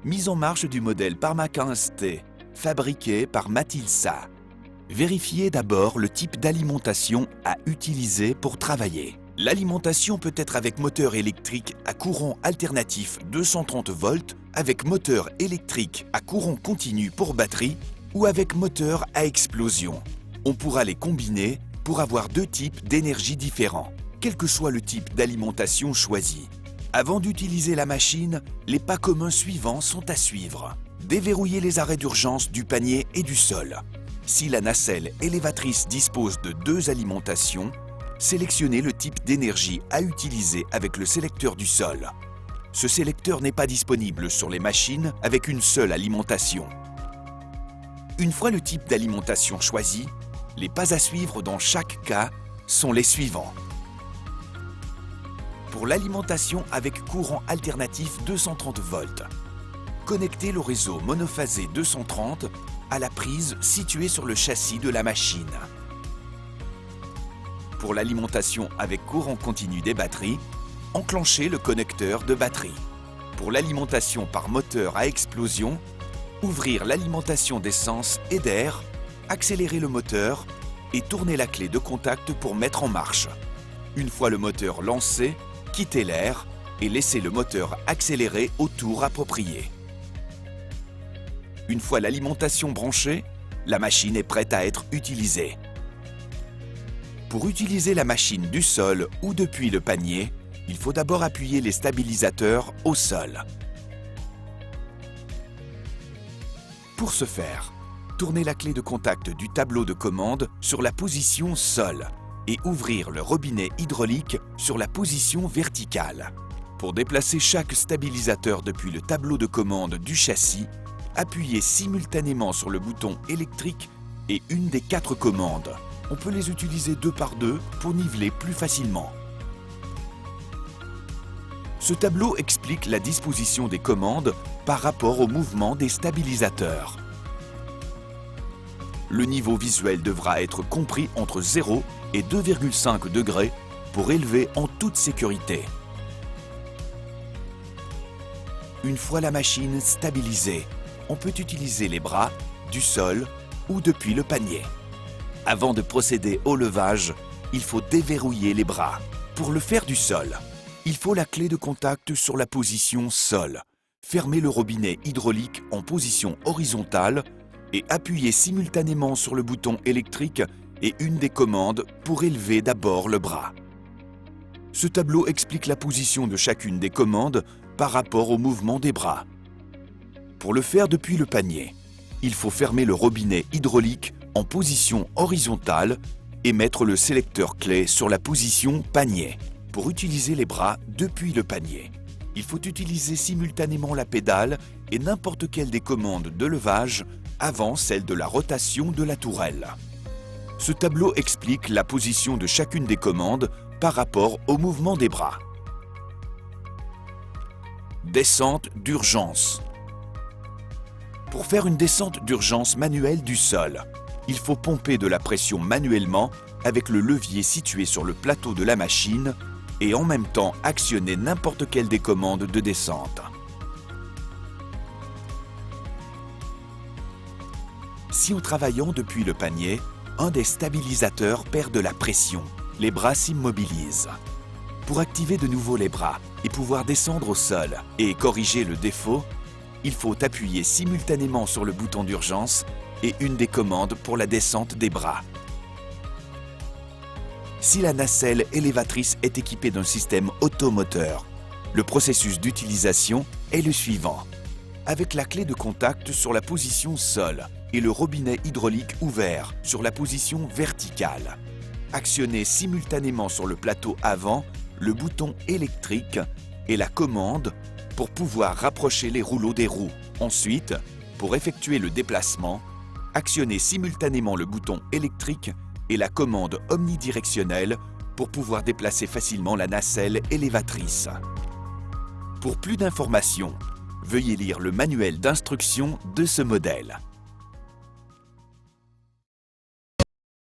Mise en marche du modèle Parma 15T, fabriqué par Matilsa. Vérifiez d'abord le type d'alimentation à utiliser pour travailler. L'alimentation peut être avec moteur électrique à courant alternatif 230 volts, avec moteur électrique à courant continu pour batterie ou avec moteur à explosion. On pourra les combiner pour avoir deux types d'énergie différents, quel que soit le type d'alimentation choisi. Avant d'utiliser la machine, les pas communs suivants sont à suivre. Déverrouiller les arrêts d'urgence du panier et du sol. Si la nacelle élévatrice dispose de deux alimentations, sélectionnez le type d'énergie à utiliser avec le sélecteur du sol. Ce sélecteur n'est pas disponible sur les machines avec une seule alimentation. Une fois le type d'alimentation choisi, les pas à suivre dans chaque cas sont les suivants. Pour l'alimentation avec courant alternatif 230 volts, connectez le réseau monophasé 230 à la prise située sur le châssis de la machine. Pour l'alimentation avec courant continu des batteries, enclenchez le connecteur de batterie. Pour l'alimentation par moteur à explosion, ouvrir l'alimentation d'essence et d'air, accélérez le moteur et tournez la clé de contact pour mettre en marche. Une fois le moteur lancé, quittez l'air et laissez le moteur accélérer au tour approprié. Une fois l'alimentation branchée, la machine est prête à être utilisée. Pour utiliser la machine du sol ou depuis le panier, il faut d'abord appuyer les stabilisateurs au sol. Pour ce faire, tournez la clé de contact du tableau de commande sur la position sol et ouvrir le robinet hydraulique sur la position verticale. Pour déplacer chaque stabilisateur depuis le tableau de commande du châssis, appuyez simultanément sur le bouton électrique et une des 4 commandes. On peut les utiliser 2 par 2 pour niveler plus facilement. Ce tableau explique la disposition des commandes par rapport au mouvement des stabilisateurs. Le niveau visuel devra être compris entre 0 et 2,5 degrés pour élever en toute sécurité. Une fois la machine stabilisée, on peut utiliser les bras, du sol ou depuis le panier. Avant de procéder au levage, il faut déverrouiller les bras. Pour le faire du sol, il faut la clé de contact sur la position sol. Fermez le robinet hydraulique en position horizontale et appuyez simultanément sur le bouton électrique et une des commandes pour élever d'abord le bras. Ce tableau explique la position de chacune des commandes par rapport au mouvement des bras. Pour le faire depuis le panier, il faut fermer le robinet hydraulique en position horizontale et mettre le sélecteur clé sur la position panier. Pour utiliser les bras depuis le panier, il faut utiliser simultanément la pédale et n'importe quelle des commandes de levage avant celle de la rotation de la tourelle. Ce tableau explique la position de chacune des commandes par rapport au mouvement des bras. Descente d'urgence. Pour faire une descente d'urgence manuelle du sol, il faut pomper de la pression manuellement avec le levier situé sur le plateau de la machine et en même temps actionner n'importe quelle des commandes de descente. Si en travaillant depuis le panier, un des stabilisateurs perd de la pression, les bras s'immobilisent. Pour activer de nouveau les bras et pouvoir descendre au sol et corriger le défaut, il faut appuyer simultanément sur le bouton d'urgence et une des commandes pour la descente des bras. Si la nacelle élévatrice est équipée d'un système automoteur, le processus d'utilisation est le suivant. Avec la clé de contact sur la position sol et le robinet hydraulique ouvert sur la position verticale, actionnez simultanément sur le plateau avant le bouton électrique et la commande pour pouvoir rapprocher les rouleaux des roues. Ensuite, pour effectuer le déplacement, actionnez simultanément le bouton électrique et la commande omnidirectionnelle pour pouvoir déplacer facilement la nacelle élévatrice. Pour plus d'informations, veuillez lire le manuel d'instruction de ce modèle.